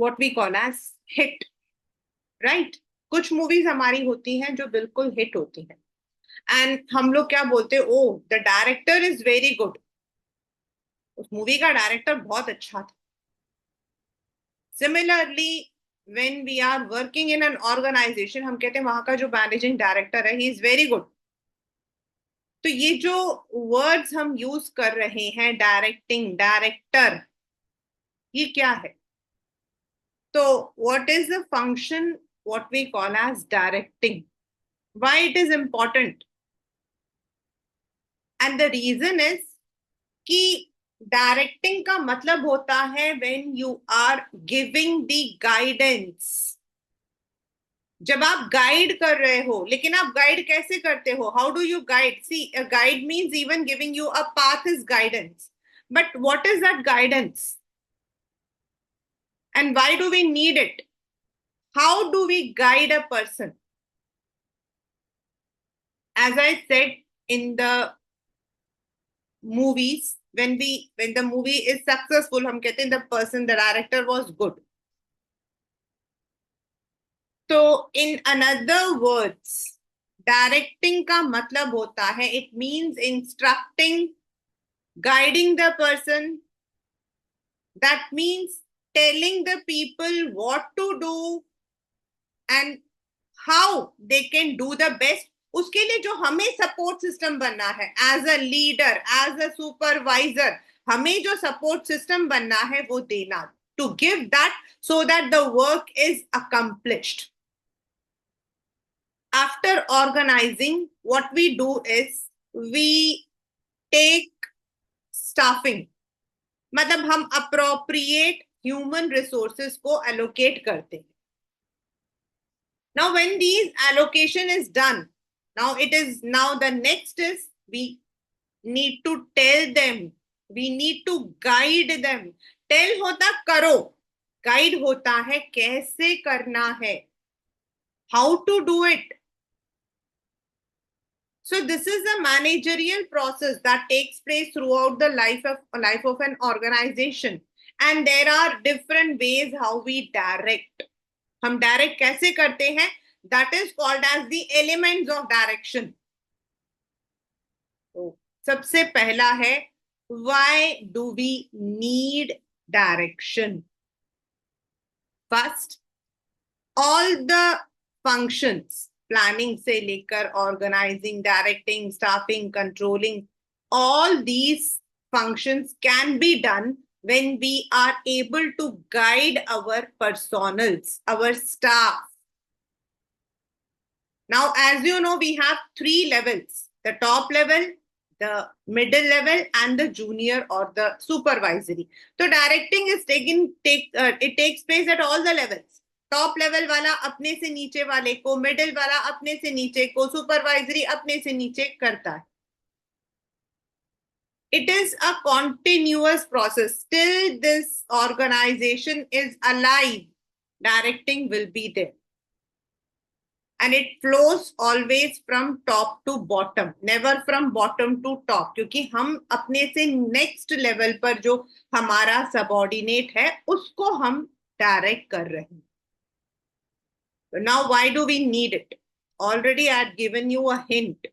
What we call as hit, right? कुछ movies हमारी होती हैं जो बिल्कुल हिट होती हैं, एंड हम लोग क्या बोलते हैं, oh the director is very good, उस मूवी का डायरेक्टर बहुत अच्छा था। Similarly when we are working in an organisation, हम कहते हैं वहां का जो मैनेजिंग डायरेक्टर है, ही इज वेरी गुड। तो ये जो वर्ड्स हम यूज कर रहे हैं, डायरेक्टिंग, डायरेक्टर, ये क्या है? तो what is the function what we call as directing? Why it is important? And the reason is कि डायरेक्टिंग का मतलब होता है when you are giving the guidance. जब आप गाइड कर रहे हो, लेकिन आप गाइड कैसे करते हो? How do you guide? See, guide means even giving you a path is guidance, but what is that guidance and why do we need it? How do we guide a person? As I said, in the movies, when the movie is successful, हम कहते हैं the person, the director was good. तो in another words, directing का मतलब होता है, it means instructing, guiding the person. That means telling the people what to do and how they can do the best. उसके लिए जो हमें support system बनना है, as a leader, as a supervisor, हमें जो सपोर्ट सिस्टम बनना है वो देना, to give that so that the work is accomplished. After organizing, what we do is we take staffing, मतलब हम अप्रोप्रिएट ह्यूमन रिसोर्सेज को एलोकेट करते हैं। Now, when these allocation is done, now the next is we need to tell them, we need to guide them. Tell होता करो, guide होता है कैसे करना है, how to do it. So this is a managerial process that takes place throughout the life of an organization, and there are different ways how we direct. हम direct कैसे करते हैं? That is called as the elements of direction. तो सबसे पहला है, why do we need direction? First, all the functions, planning से लेकर organizing, directing, staffing, controlling, all these functions can be done when we are able to guide our personals, our staff. Now, as you know, we have three levels: the top level, the middle level, and the junior or the supervisory. So directing is it takes place at all the levels. Top level वाला अपने से नीचे वाले को, middle वाला अपने से नीचे को, सुपरवाइजरी अपने से नीचे करता है। It is a continuous process. Till this organization is alive, directing will be there. And it flows always from top to bottom, never from bottom to top, क्योंकि हम अपने से नेक्स्ट लेवल पर जो हमारा सबऑर्डिनेट है उसको हम डायरेक्ट कर रहे हैं। So now why do we need it? Already I had given you a hint.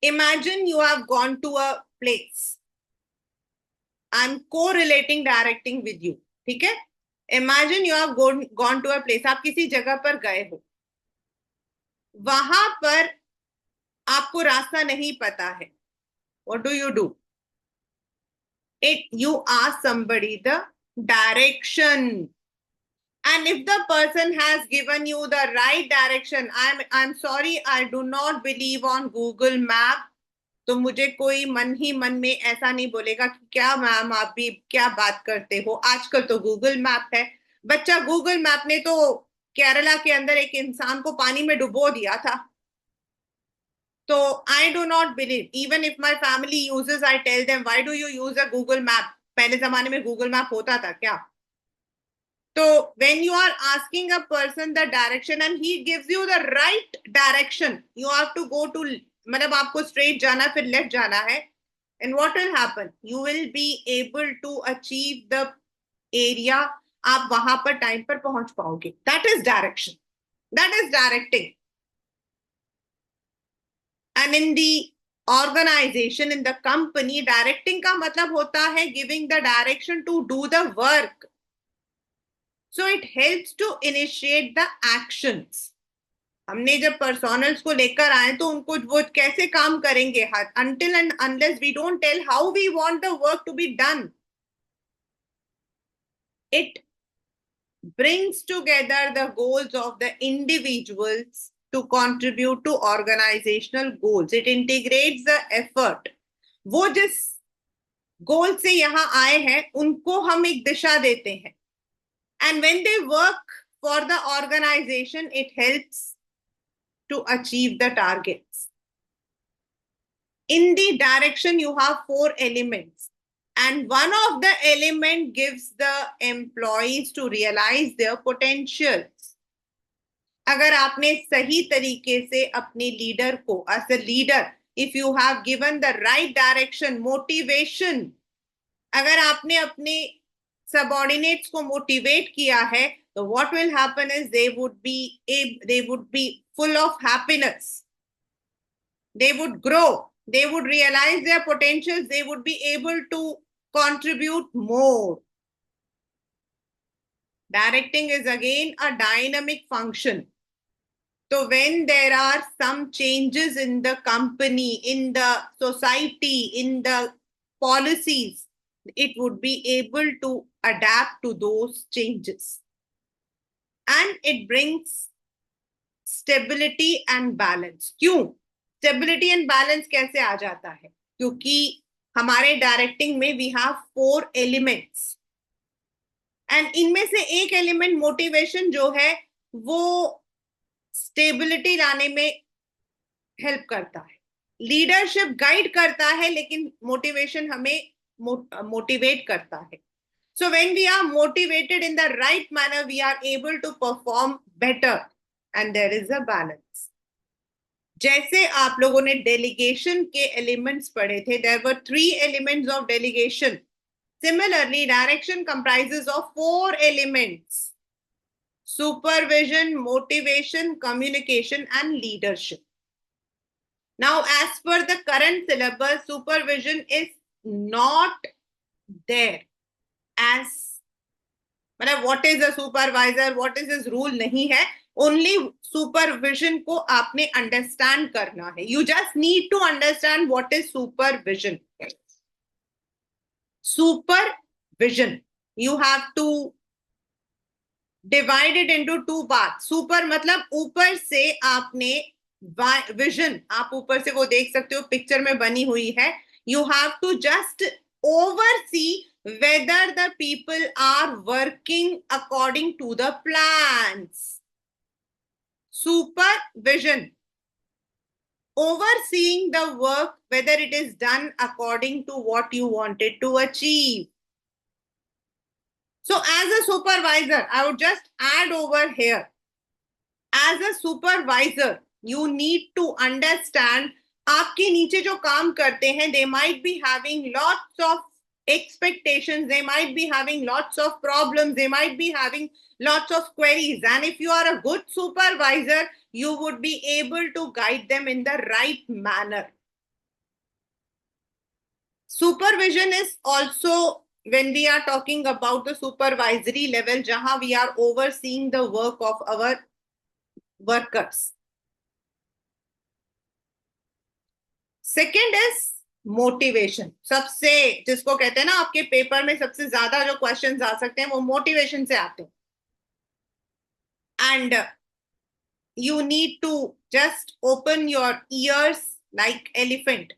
Imagine you have gone to a place. I'm correlating directing with you. ठीक है? Imagine you have gone to a place. आप किसी जगह पर गए हो, वहां पर आपको रास्ता नहीं पता है। What do? You ask somebody the direction. And if the person has given you the right direction, I'm sorry, I do not believe on Google Map. तो मुझे कोई मन ही मन में ऐसा नहीं बोलेगा कि क्या मैम आप भी क्या बात करते हो, आजकल तो गूगल मैप है। बच्चा, गूगल मैप ने तो केरला के अंदर एक इंसान को पानी में डुबो दिया था। तो I do not believe, even if my family uses, I tell them why do you use a Google map? पहले जमाने में गूगल मैप होता था क्या? तो when you are asking a person the direction and he gives you the right direction, you have to go to, मतलब आपको straight जाना फिर लेफ्ट जाना है, and what will happen? You will be able to achieve the area. आप वहां पर time पर पहुंच पाओगे. That is direction. That is directing. And in the organization, in the company, directing का मतलब होता है giving the direction to do the work. So it helps to initiate the actions. हमने जब पर्सोनल्स को लेकर आए तो उनको वो कैसे काम करेंगे, until and unless we don't tell how we want the work to be done. It brings together the goals of the individuals to contribute to organizational goals. It integrates the effort. वो जिस गोल से यहाँ आए हैं उनको हम एक दिशा देते हैं. And when they work for the organization, it helps to achieve the targets. In the direction, you have 4 elements. And one of the element gives the employees to realize their potentials. अगर आपने सही तरीके से अपने leader को, as a leader, if you have given the right direction, motivation, अगर आपने अपने subordinates को motivate किया है, so what will happen is they would be full of happiness. They would grow. They would realize their potentials. They would be able to contribute more. Directing is again a dynamic function. So when there are some changes in the company, in the society, in the policies, it would be able to adapt to those changes. And it brings stability and balance. क्यों? Stability and balance कैसे आ जाता है? क्योंकि हमारे directing में we have 4 elements and इनमें से एक एलिमेंट मोटिवेशन जो है वो स्टेबिलिटी लाने में हेल्प करता है. लीडरशिप गाइड करता है लेकिन मोटिवेशन हमें मोटिवेट करता है. So when we are motivated in the right manner, we are able to perform better and there is a balance. जैसे आप लोगों ने डेलीगेशन के एलिमेंट्स पढ़े थे, there were 3 elements of delegation. Similarly, direction comprises of 4 elements: supervision, motivation, communication, and leadership. Now, as per the current syllabus, supervision is not there as, मतलब what is a supervisor, what is his rule नहीं है. Only supervision को आपने understand करना है. You just need to understand what is supervision. Supervision, you have to divide it into 2 parts. Super मतलब ऊपर से आपने vision, आप ऊपर से वो देख सकते हो, पिक्चर में बनी हुई है. You have to just oversee whether the people are working according to the plans. Supervision, overseeing the work, whether it is done according to what you wanted to achieve. So as a supervisor, I would just add over here, as a supervisor, you need to understand आपके नीचे जो काम करते हैं, they might be having lots of expectations, they might be having lots of problems, they might be having lots of queries, and if you are a good supervisor, you would be able to guide them in the right manner. Supervision is also, when we are talking about the supervisory level, jahan we are overseeing the work of our workers. Second is motivation. सबसे जिसको कहते हैं ना, आपके paper में सबसे ज्यादा जो क्वेश्चंस आ सकते हैं वो मोटिवेशन से आते हैं. And you need to just open your ears like elephant.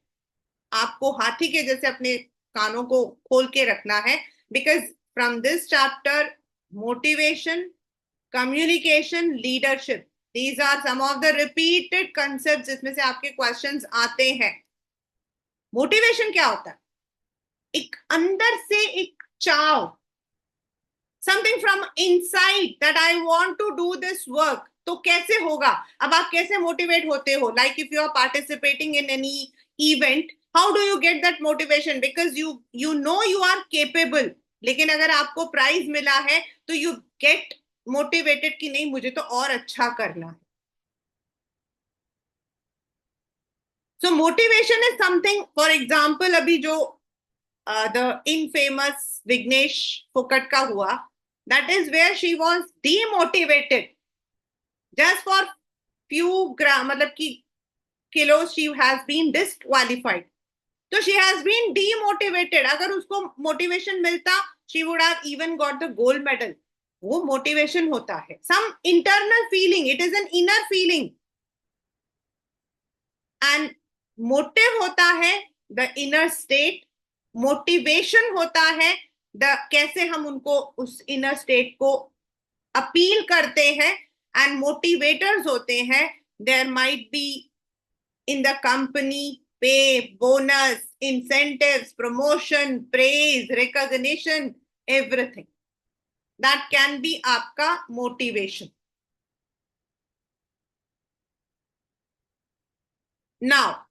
आपको हाथी के जैसे अपने कानों को खोल के रखना है, because from this chapter, motivation, communication, leadership, these are some of the repeated concepts जिसमें से आपके questions आते हैं. मोटिवेशन क्या होता है? एक अंदर से एक चाव, something from inside that I want to do this work. तो कैसे होगा? अब आप कैसे मोटिवेट होते हो? Like if you are participating in any event, How do you get that motivation? Because you know you are capable. लेकिन अगर आपको प्राइज मिला है तो you get motivated कि नहीं, मुझे तो और अच्छा करना है. So motivation is something, for example, अभी जो the infamous Vignesh Phokat का हुआ, that is where she was demotivated just for few gram, मतलब कि kilos she has been disqualified. So she has been demotivated. अगर उसको motivation मिलता, she would have even got the gold medal. वो motivation होता है. Some internal feeling. It is an inner feeling. And motive होता है the inner state. Motivation होता है the कैसे हम उनको उस inner state को अपील करते हैं. And motivators होते हैं. There might be in the company pay, bonus, incentives, promotion, praise, recognition, everything. That can be आपका motivation. Now,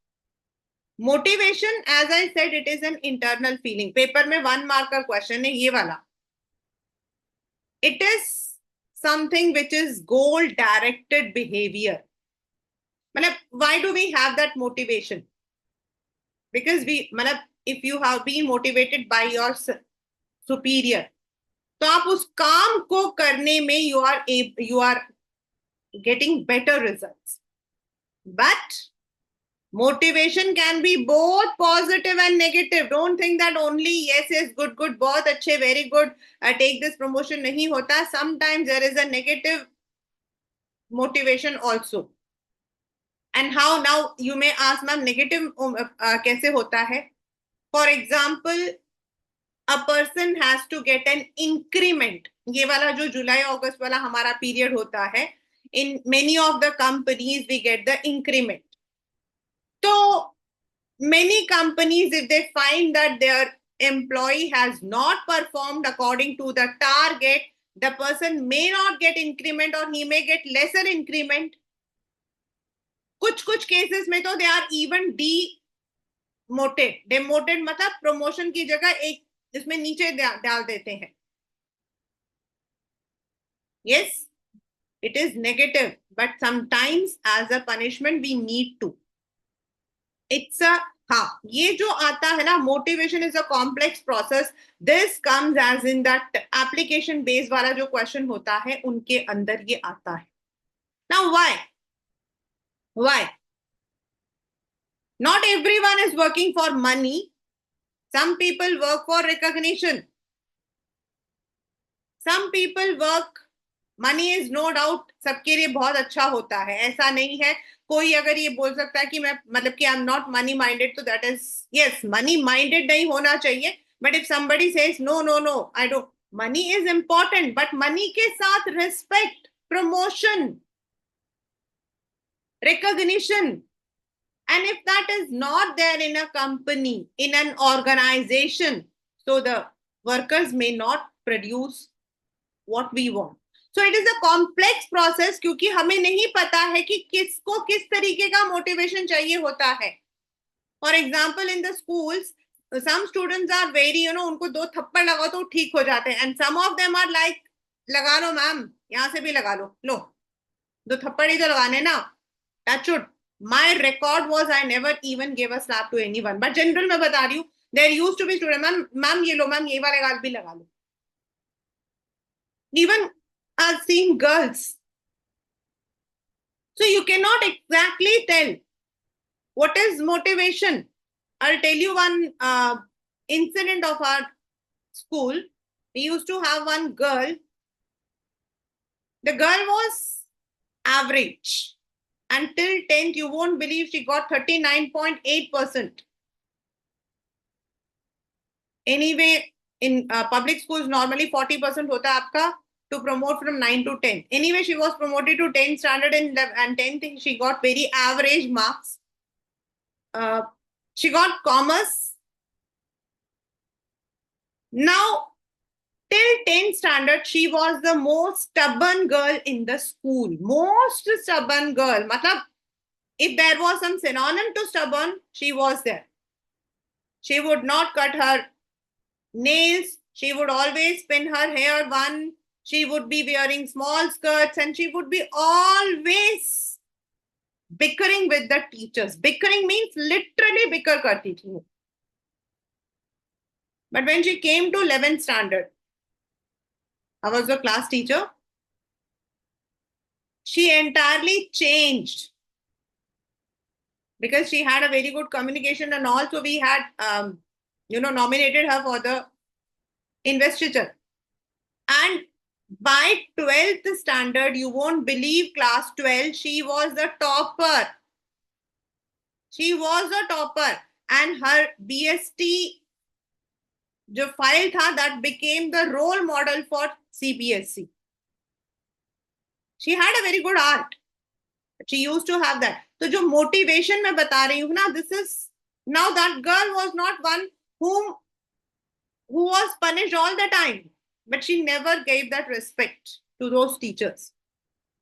motivation, as I said, it is an internal feeling. Paper में 1 mark का question है ये वाला. It is something which is goal directed behavior. मतलब why do we have that motivation? Because मतलब if you have been motivated by your superior, तो आप उस काम को करने में you are getting better results. But motivation can be both positive and negative. Don't think that only yes, good, बहुत अच्छे, very good, take this promotion. नहीं होता. Sometimes there is a negative motivation also. And how now you may ask, ma'am, negative कैसे होता है? For example, a person has to get an increment. ये वाला जो जुलाई अगस्त वाला हमारा पीरियड होता है, in many of the companies we get the increment. So many companies, if they find that their employee has not performed according to the target, the person may not get increment or he may get lesser increment. कुछ cases में तो they are even demoted. Demoted मतलब promotion की जगह एक इसमें नीचे डाल देते हैं. Yes, it is negative, but sometimes as a punishment we need to. It's a हाँ, ये जो आता है ना, motivation is a complex process. This comes as in that application based वाला जो question होता है उनके अंदर ये आता है. Now why? Why? Not everyone is working for money. Some people work for recognition. Some people work, money is no doubt सबके लिए बहुत अच्छा होता है, ऐसा नहीं है. कोई अगर ये बोल सकता है कि मैं मतलब कि I am not money minded, तो that is yes, money minded नहीं होना चाहिए. But if somebody says no no no I don't, money is important, but money के साथ respect, promotion, recognition. And if that is not there in a company, in an organization, so the workers may not produce what we want. So it is a complex process क्योंकि हमें नहीं पता है कि किसको किस तरीके का motivation चाहिए होता है. For example, in the schools, some students are very, उनको 2 थप्पड़ लगाओ तो ठीक हो जाते हैं. And some of them are like, लगा लो मैम, यहाँ से भी लगा लो 2 थप्पड़ ही तो लगाने ना. That should. My record was I never even gave a slap to anyone. But general मैं बता रही हूँ, there used to be students, ma'am ये लो, मैम ये वाले गाल भी लगा लो. Even seeing girls. So you cannot exactly tell what is motivation. I'll tell you one incident of our school. We used to have one girl. The girl was average. Until 10th, you won't believe she got 39.8%. Anyway, in public schools, normally 40% hota hai aapka to promote from 9 to 10. Anyway, she was promoted to 10th standard and 10th, she got very average marks. She got commerce. Now, till 10th standard, she was the most stubborn girl in the school. Most stubborn girl. Matlab, if there was some synonym to stubborn, she was there. She would not cut her nails. She would always pin her hair one. She would be wearing small skirts and she would be always bickering with the teachers. Bickering means literally bicker karti thi. But when she came to 11th standard, I was a class teacher. She entirely changed because she had a very good communication, and also we had, nominated her for the investiture. And by 12th standard, you won't believe, class 12, she was the topper. She was a topper, and her BST जो file था, that became the role model for CBSE. She had a very good art. She used to have that. तो जो motivation मैं बता रही हूँ ना, this is, now that girl was not one who was punished all the time, but she never gave that respect to those teachers.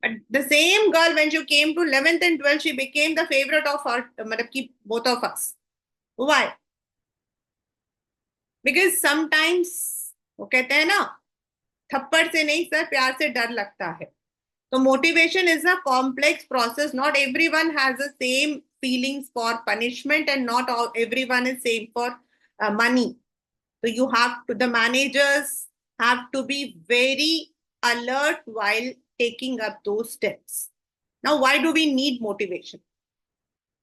But the same girl, when she came to 11th and 12th, she became the favorite of her, both of us. Why? Because sometimes वो कहते हैं ना, थप्पड़ से नहीं sir प्यार से डर लगता है. So motivation is a complex process. Not everyone has the same feelings for punishment, and not everyone is same for money. So you have to, the managers have to be very alert while taking up those steps. Now, why do we need motivation?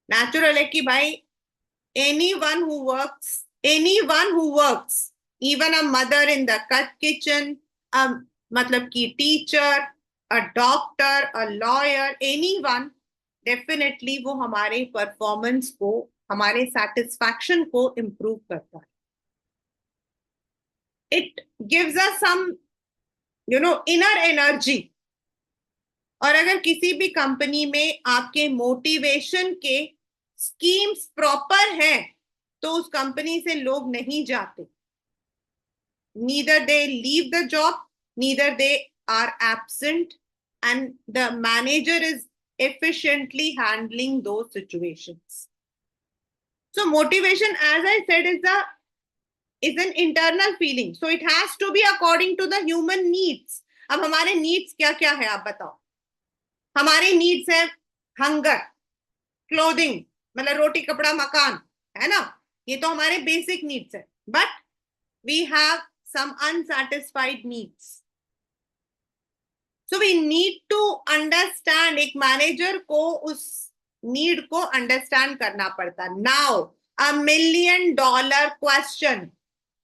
Natural है कि भाई, anyone who works, even a mother in the kitchen, मतलब कि teacher, a doctor, a lawyer, anyone, definitely वो हमारे performance को, हमारे satisfaction को improve करता है. It gives us some, inner energy. और अगर किसी भी कंपनी में आपके मोटिवेशन के स्कीम्स प्रॉपर हैं, तो उस कंपनी से लोग नहीं जाते. Neither they leave the job, neither they are absent, and the manager is efficiently handling those situations. So motivation, as I said, is an internal feeling. So it has to be according to the human needs. अब हमारे needs क्या क्या है आप बताओ. हमारे needs है hunger, clothing, मतलब रोटी कपड़ा मकान, है ना, ये तो हमारे basic needs है. But we have some unsatisfied needs. So we need to understand, एक manager को उस need को understand करना पड़ता. Now, $1 million question.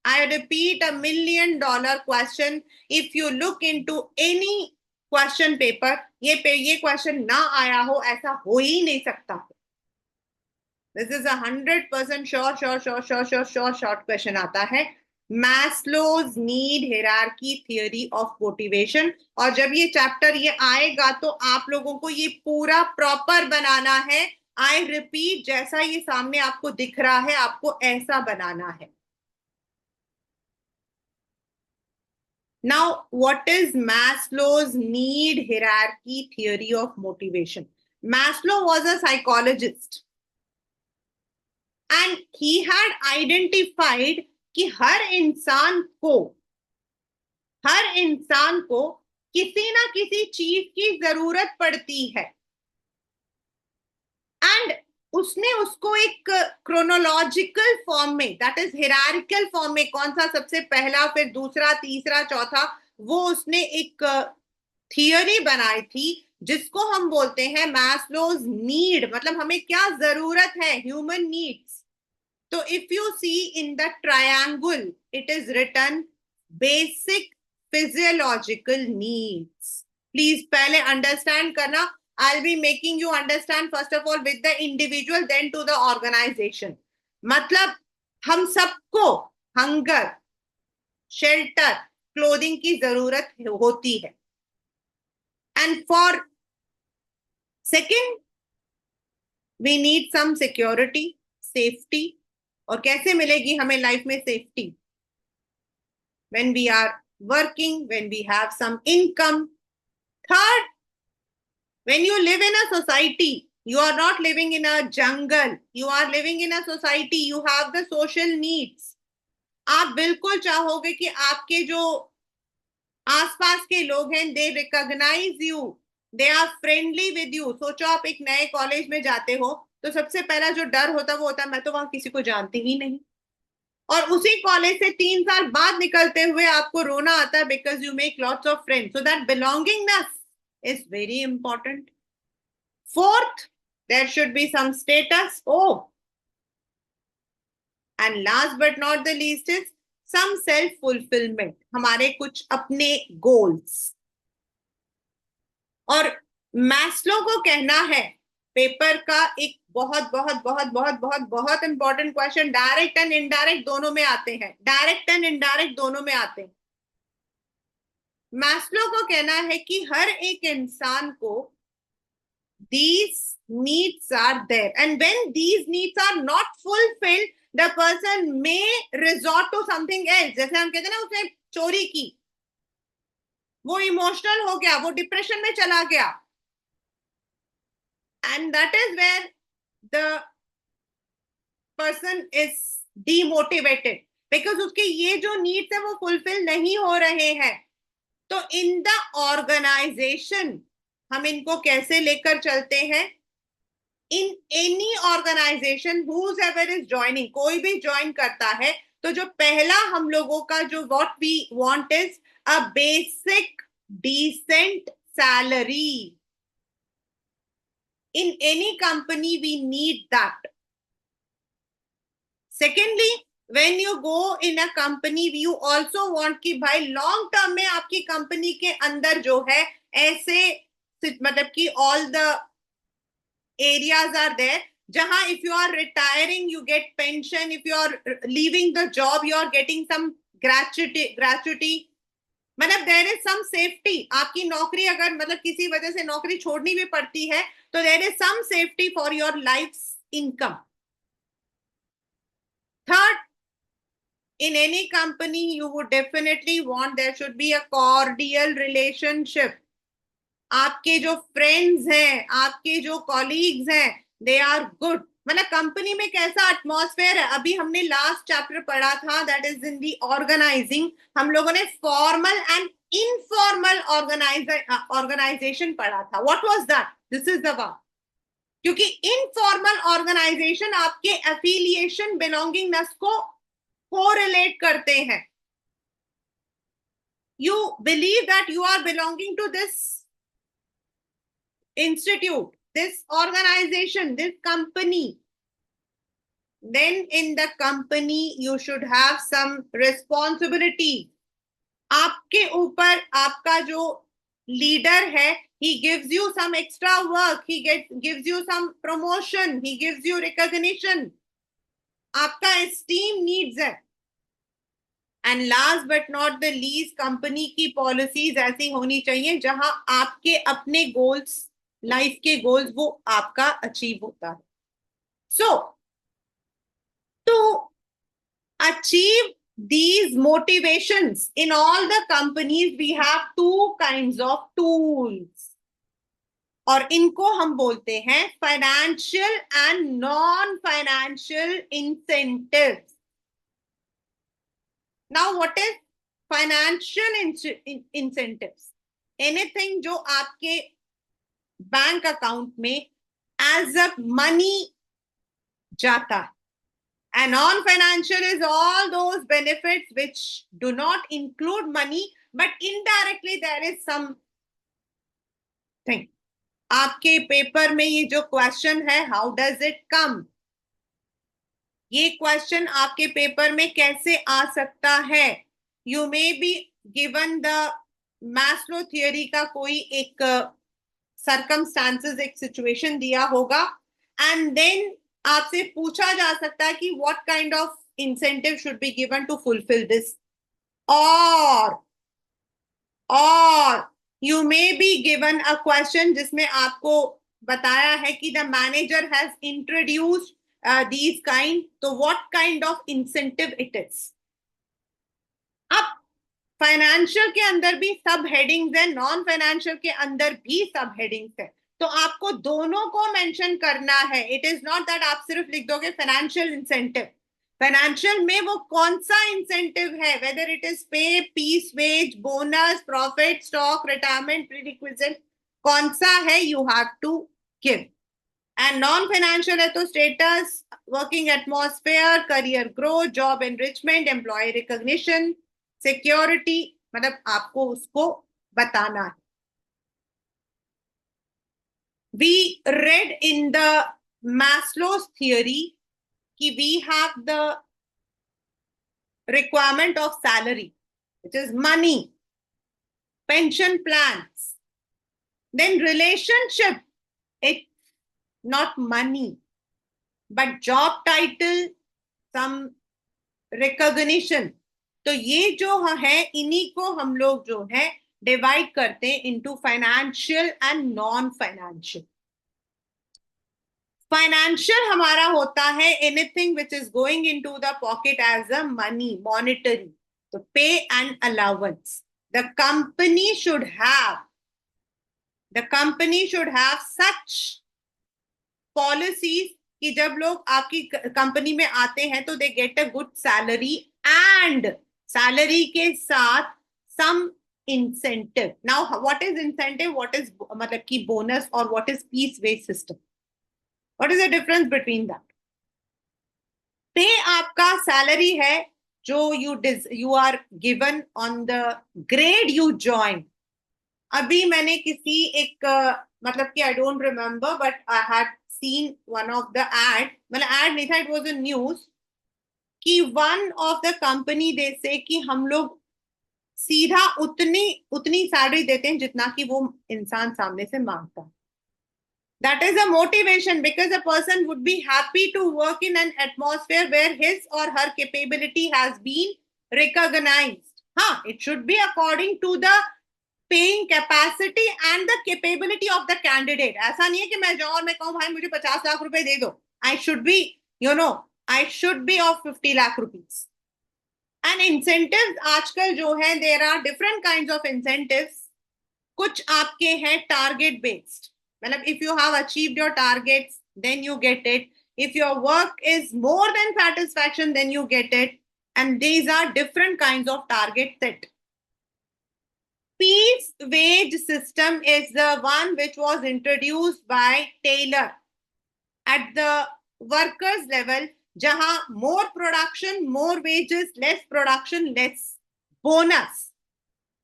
I repeat, $1 million question. If you look into any question paper, ये question ना आया हो, ऐसा हो ही नहीं सकता. This is 100% short question आता है. Maslow's need hierarchy theory of motivation. और जब ये चैप्टर ये आएगा तो आप लोगों को ये पूरा प्रॉपर बनाना है. I repeat, जैसा ये सामने आपको दिख रहा है, आपको ऐसा बनाना है. Now, what is Maslow's need hierarchy theory of motivation? Maslow was a psychologist, and he had identified कि हर इंसान को किसी ना किसी चीज की जरूरत पड़ती है. एंड उसने उसको एक क्रोनोलॉजिकल फॉर्म में, दैट इज हिरार्किकल फॉर्म में, कौन सा सबसे पहला, फिर दूसरा, तीसरा, चौथा, वो उसने एक थियरी बनाई थी जिसको हम बोलते हैं मैस्लोज नीड. मतलब हमें क्या जरूरत है, ह्यूमन नीड्स. तो if you see in the triangle, it is written basic physiological needs. Please पहले अंडरस्टैंड करना. I'll be making you understand first of all with the individual, then to the organization. मतलब हम सबको hunger, shelter, clothing की जरूरत होती है. And for second, we need some security, safety. और कैसे मिलेगी हमें लाइफ में safety? When we are working, when we have some income. Third, when you live in a society, You are not living in a jungle. You are living in a society. You have the social needs. आप बिल्कुल चाहोगे कि आपके जो आसपास के लोग हैं, they recognise you, they are friendly with you. सोचो आप एक नए कॉलेज में जाते हो तो सबसे पहला जो डर होता है वो होता है मैं तो वहां किसी को जानती ही नहीं. और उसी कॉलेज से 3 साल बाद निकलते हुए आपको रोना आता है because you make lots of friends. So that belongingness is very important. Fourth, there should be some status. Oh, and last but not the least is some self fulfillment. हमारे कुछ अपने goals. और मैस्लो को कहना है paper का एक बहुत बहुत बहुत बहुत बहुत बहुत important question, direct and indirect दोनों में आते हैं. डायरेक्ट एंड इनडायरेक्ट दोनों में आते हैं. मैस्लो को कहना है कि हर एक इंसान को these needs are there, and when these needs are not fulfilled the person may resort to something else. जैसे हम कहते हैं ना उसने चोरी की, वो इमोशनल हो गया, वो डिप्रेशन में चला गया, and that is where the person is demotivated because उसके ये जो नीड्स है वो फुलफिल नहीं हो रहे हैं. तो इन द ऑर्गेनाइजेशन हम इनको कैसे लेकर चलते हैं? In any organization whoever is joining, कोई भी ज्वाइन करता है तो जो पहला हम लोगों का जो what we want is a basic decent salary. in any company we need that. Secondly, when you go in a company you also want कि भाई लॉन्ग टर्म में आपकी कंपनी के अंदर जो है ऐसे मतलब कि all the areas are there जहां if you are retiring you get pension, if you are leaving the job you are getting some gratuity. मतलब देयर इज सम सेफ्टी. आपकी नौकरी अगर मतलब किसी वजह से नौकरी छोड़नी भी पड़ती है तो there is some safety for your life income. Third, in any company you would definitely want there should be a cordial relationship. आपके जो फ्रेंड्स हैं, आपके जो कॉलीग्स हैं, दे आर गुड. मतलब कंपनी में कैसा एटमॉस्फेयर है. अभी हमने लास्ट चैप्टर पढ़ा था that is in the organizing. हम लोगों ने फॉर्मल एंड इनफॉर्मल ऑर्गेनाइजेशन पढ़ा था. What was that? This is the one. क्योंकि इनफॉर्मल ऑर्गेनाइजेशन आपके एफिलिएशन बिलोंगिंगनेस को कोरिलेट करते हैं. You believe that you are belonging to this institute, this organization, this company. Then in the company you should have some responsibility. आपके ऊपर आपका जो leader है he gives you some extra work, he gives you some promotion, he gives you recognition. आपका esteem needs है. And last but not the least, company की policies ऐसी होनी चाहिए जहां आपके अपने गोल्स, लाइफ के गोल्स वो आपका अचीव होता है. So to achieve these motivations in all the companies we have two kinds of tools और इनको हम बोलते हैं financial and non financial incentives. Now, what is financial incentives? Anything जो आपके बैंक अकाउंट में एज अ मनी जाता है. And non-financial is all those benefits which do not include money, but indirectly there is some thing. आपके paper में ये जो question है, how does it come? ये क्वेश्चन आपके पेपर में कैसे आ सकता है? You may be given the Maslow theory का कोई एक सर्कमस्टांसेस, एक सिचुएशन दिया होगा एंड देन आपसे पूछा जा सकता है कि what kind of incentive should be given to fulfil this. और you may be given a question जिसमें आपको बताया है कि the manager has introduced these kind, तो what kind of incentive it is. अब फाइनेंशियल के अंदर भी सब हेडिंग्स है, नॉन फाइनेंशियल के अंदर भी सब हेडिंग्स है. तो आपको दोनों को मेंशन करना है. इट इज नॉट दैट आप सिर्फ लिख दोगे फाइनेंशियल इंसेंटिव. फाइनेंशियल में वो कौन सा इंसेंटिव है, whether it is pay, piece, wage, bonus, profit, stock, retirement, prerequisite, कौन सा है, you have to give. And non financial है तो status, working atmosphere, career growth, job enrichment, employ recognition, security, मतलब आपको उसको बताना है. We read in the Maslow's theory कि we have the requirement of salary, which is money, pension plans, then relationship, it's not money, but job title, some recognition. तो ये जो है इन्हीं को हम लोग जो है डिवाइड करते हैं into financial and non financial. Financial हमारा होता है anything which is going into the pocket as a money, monetary, तो pay and allowance. The company should have such policies कि जब लोग आपकी कंपनी में आते हैं तो they get a good salary and salary के साथ some incentive. Now what is incentive, what is मतलब की बोनस, और what is piece wage system. What is the difference between that? पे आपका सैलरी है जो you are given on the grade you join. अभी मैंने किसी एक मतलब कि I don't remember but I had seen one of the ad, मतलब ad नहीं था, it was a news कि one of the company they say कि हम लोग सीधा उतनी सैलरी देते हैं जितना कि वो इंसान सामने से मांगता है. That is a motivation because a person would be happy to work in an atmosphere where his or her capability has been recognized. It should be according to the paying capacity and the capability of the candidate. ऐसा नहीं है कि मैं जाऊं और मैं कहूं भाई मुझे 50 लाख रुपए दे दो. I should be, I should be of 50 lakh rupees. And incentives आजकल जो है, there are different kinds of incentives. कुछ आपके हैं target based. If you have achieved your targets, then you get it. If your work is more than satisfaction, then you get it. And these are different kinds of target set. Piece wage system is the one which was introduced by Taylor at the workers level, jahan more production, more wages, less production, less bonus.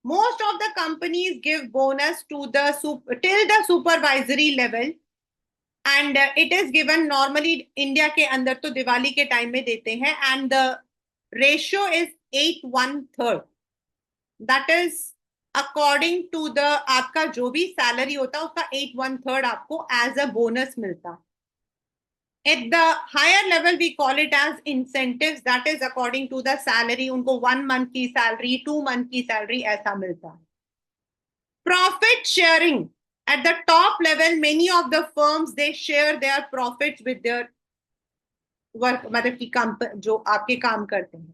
Most of the companies give bonus to till the supervisory level, and it is given normally India के अंदर तो दिवाली के time में देते हैं, and the ratio is 8/1/3. That is according to the आपका जो भी सैलरी होता है उसका 8/1/3 आपको as a bonus मिलता है. At the higher level, we call it as incentives. That is according to the salary. उनको 1 month की salary, 2 month की salary ऐसा मिलता है. Profit sharing. At the top level, many of the firms, they share their profits with their work, मतलब की जो आपके काम करते हैं.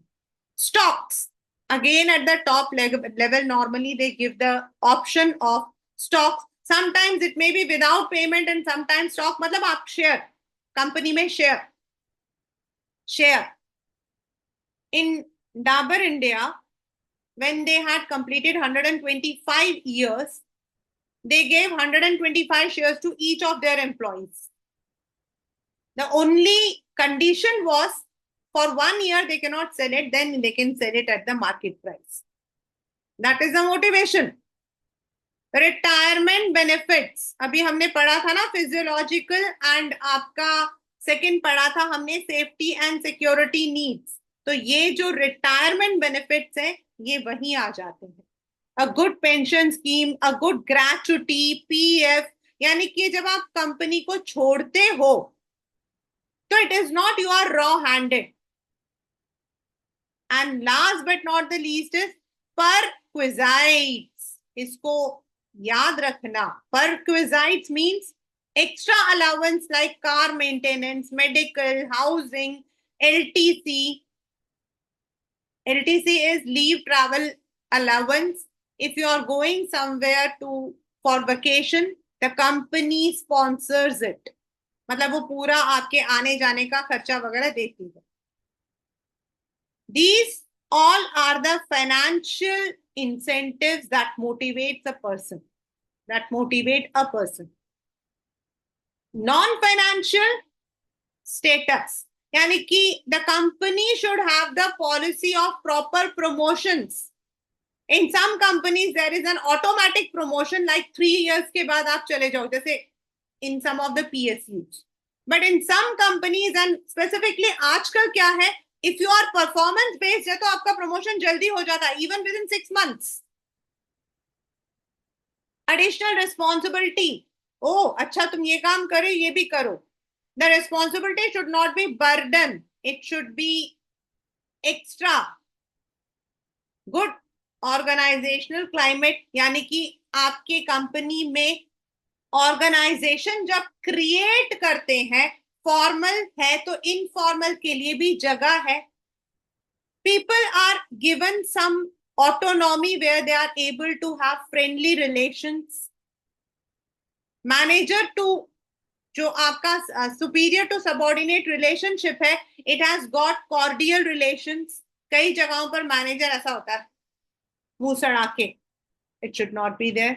Stocks. Again, at the top level, normally they give the option of stocks. Sometimes it may be without payment and sometimes stock, मतलब आप share. Company में share. In Dabur India, when they had completed 125 years, they gave 125 shares to each of their employees. The only condition was for 1 year they cannot sell it, then they can sell it at the market price. That is the motivation. Retirement benefits. अभी हमने पढ़ा था ना physiological and आपका second पढ़ा था हमने safety and security needs. तो ये जो रिटायरमेंट बेनिफिट्स हैं ये वहीं आ जाते हैं. A good pension scheme, a good gratuity, PF, यानी कि जब आप कंपनी को छोड़ते हो तो it is not you are raw handed. And last but not the least is perquisites. इसको याद रखना. Perquisites means extra allowance like car maintenance, medical, housing, LTC. LTC is leave travel allowance. If you are going somewhere for vacation, the company sponsors it, मतलब वो पूरा आपके आने जाने का खर्चा वगैरह देती है. These all are the financial incentives that motivates a person, that motivate a person. Non-financial status, यानी कि the company should have the policy of proper promotions. In some companies there is an automatic promotion, like 3 years के बाद आप चले जाओ, जैसे in some of the PSUs. But in some companies and specifically आजकल क्या है, if you are performance based है तो आपका promotion जल्दी हो जाता है, even within 6 months. Additional responsibility. Oh, अच्छा तुम ये काम करो, ये भी करो. The responsibility should not be burden. It should be extra. Good organizational climate, यानी कि आपके कंपनी में ऑर्गेनाइजेशन जब क्रिएट करते हैं, फॉर्मल है तो इनफॉर्मल के लिए भी जगह है. People are given some autonomy where they are able to have friendly relations. Manager to जो आपका सुपीरियर टू सबॉर्डिनेट रिलेशनशिप है, it has got cordial relations. कई जगहों पर मैनेजर ऐसा होता है मुंह सड़ा के. It should not be there.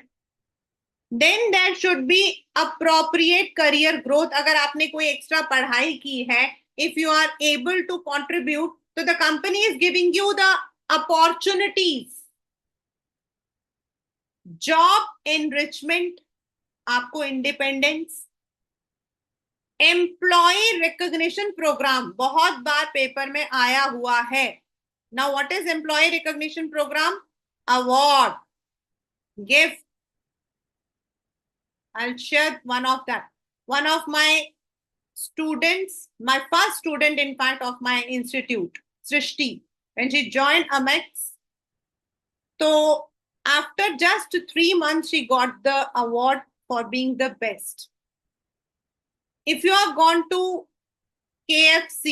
Then there should be appropriate career growth. अगर आपने कोई एक्स्ट्रा पढ़ाई की है, if you are able to contribute, तो the company is giving you the opportunities. Job enrichment, आपको इंडिपेंडेंस. एम्प्लॉय रिकॉग्निशन प्रोग्राम बहुत बार पेपर में आया हुआ है. Now what is employee recognition programme? Award, gift. I'll share one of that. One of my students, my first student in fact of my institute, Srishti, when she joined Amex, so after just 3 months she got the award for being the best. If you have gone to KFC,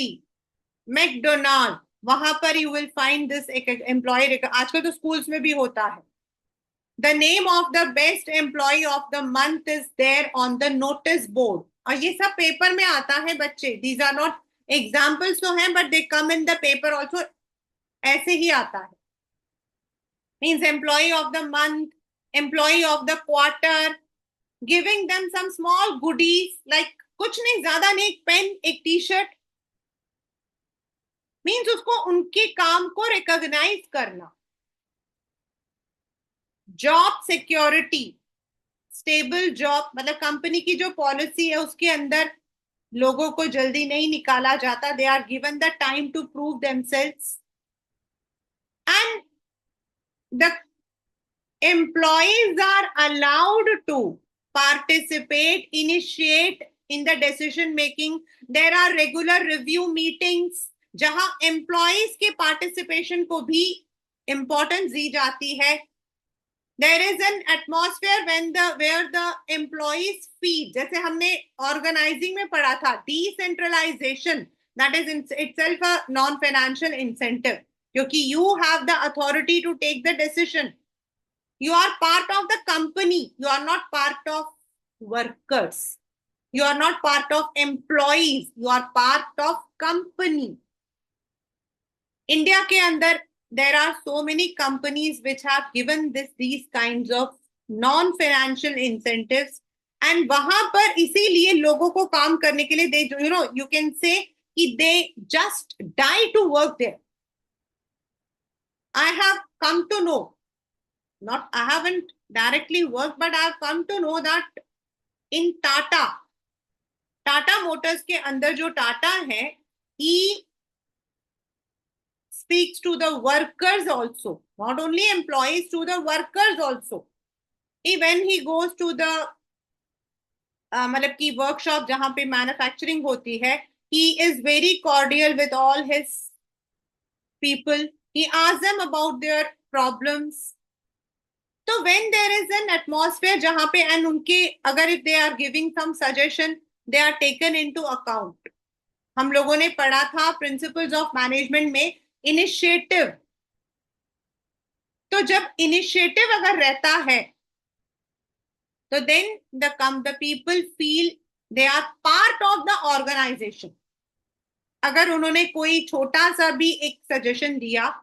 McDonald, वहां पर you will find this employee. आजकल तो schools में भी होता है. The name of the best employee of the month is there on the notice board. और ये सब पेपर में आता है बच्चे. These are not examples तो हैं, but they come in the paper also. ऐसे ही आता है. Means employee of the month, employee of the quarter, giving them some small goodies like कुछ नहीं, ज्यादा नहीं, एक पेन, एक टी-शर्ट. मीन्स उसको उनके काम को रिकॉग्नाइज करना. जॉब सिक्योरिटी, स्टेबल जॉब, मतलब कंपनी की जो पॉलिसी है उसके अंदर लोगों को जल्दी नहीं निकाला जाता. They are given the time to prove themselves. And the employees are allowed to participate, initiate in the decision making. There are regular review meetings जहां employees के participation को भी importance दी जाती है. There is an atmosphere where the employees feel, जैसे हमने organizing में पढ़ा था, decentralization, that is in itself a non-financial incentive, क्योंकि you have the authority to take the decision. You are part of the company. You are not part of workers. You are not part of employees. You are part of company. India के अंदर there are so many companies which have given these kinds of non-financial incentives. And वहां पर इसीलिए लोगों को काम करने के लिए they, you can say कि they just die to work there. I have come to know, I haven't directly worked, but I have come to know that in Tata Motors के अंदर जो टाटा है, he speaks to the workers also, not only employees, to the workers also. When he goes to the मतलब की workshop जहां पे manufacturing होती है, he is very cordial with all his people. He asks them about their problems. So when there is an atmosphere जहां पे and उनके अगर if they are giving some suggestion, they are taken into account. हम लोगों ने पढ़ा था principles of management में इनिशिएटिव. तो जब इनिशिएटिव अगर रहता है So then the people feel they are part of the organization. अगर उन्होंने कोई छोटा सा भी एक सजेशन दिया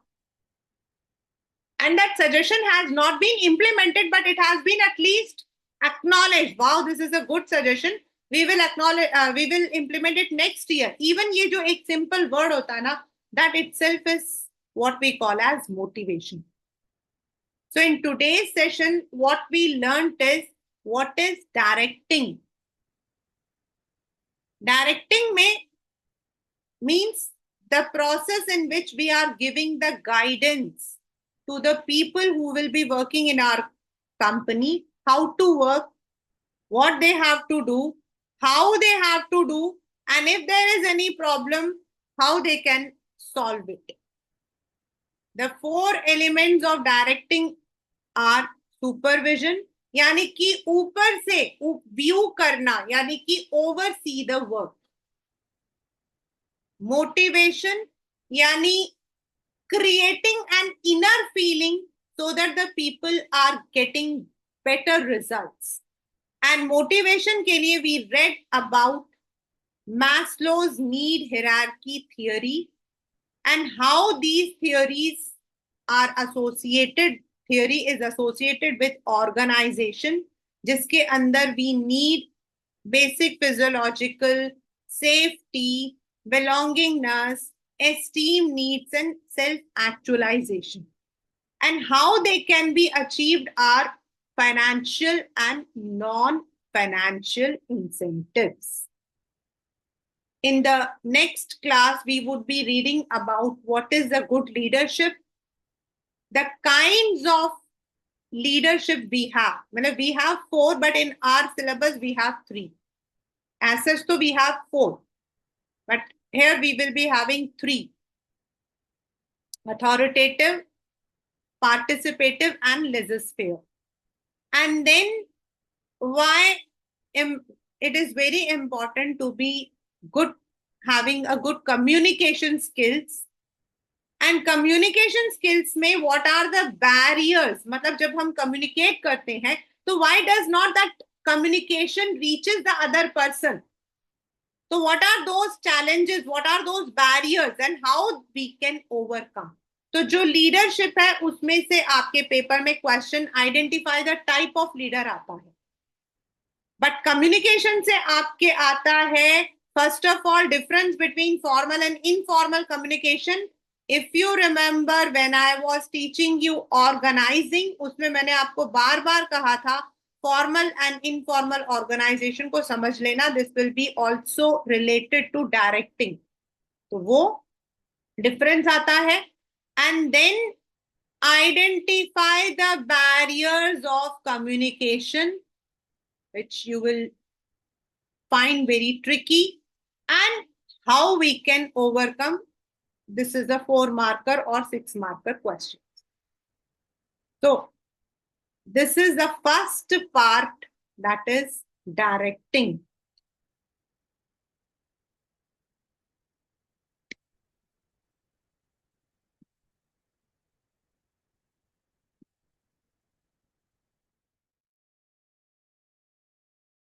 and that suggestion has not been implemented, but it has been at least acknowledged. Wow, this is a good suggestion. We will acknowledge. We will implement it next year. Even ये जो एक simple word होता है ना, that itself is what we call as motivation. So in today's session, what we learned is what is directing. Directing means the process in which we are giving the guidance to the people who will be working in our company, how to work, what they have to do, how they have to do, and if there is any problem, how they can solve it. The 4 elements of directing are supervision, यानी कि ऊपर से view करना, यानी कि oversee the work. Motivation, yani creating an inner feeling so that the people are getting better results. And motivation ke liye we read about Maslow's need hierarchy theory and how these theories are associated. Theory is associated with organization, जिसके अंदर we need basic physiological safety, belongingness, esteem needs, and self-actualization. And how they can be achieved are financial and non-financial incentives. In the next class, we would be reading about what is a good leadership, the kinds of leadership we have. We have 4, but in our syllabus, we have 3. As such, so we have 4. But here we will be having 3. Authoritative, participative, and laissez-faire. And then why it is very important to be good, having a good communication skills. And communication skills में what are the barriers? मतलब जब हम communicate करते हैं, तो why does not that communication reaches the other person? So what are those challenges? What are those barriers and how we can overcome? तो जो leadership है उसमें से आपके पेपर में question identify the type of leader आता है. But communication से आपके आता है first of all difference between formal and informal communication. If you remember when I was teaching you organizing, उसमें मैंने आपको बार-बार कहा था formal and informal organization को समझ लेना. This will be also related to directing. तो वो difference आता है. And then identify the barriers of communication, which you will find very tricky, and how we can overcome. This is a 4-marker or 6-marker question. So this is the first part, that is directing.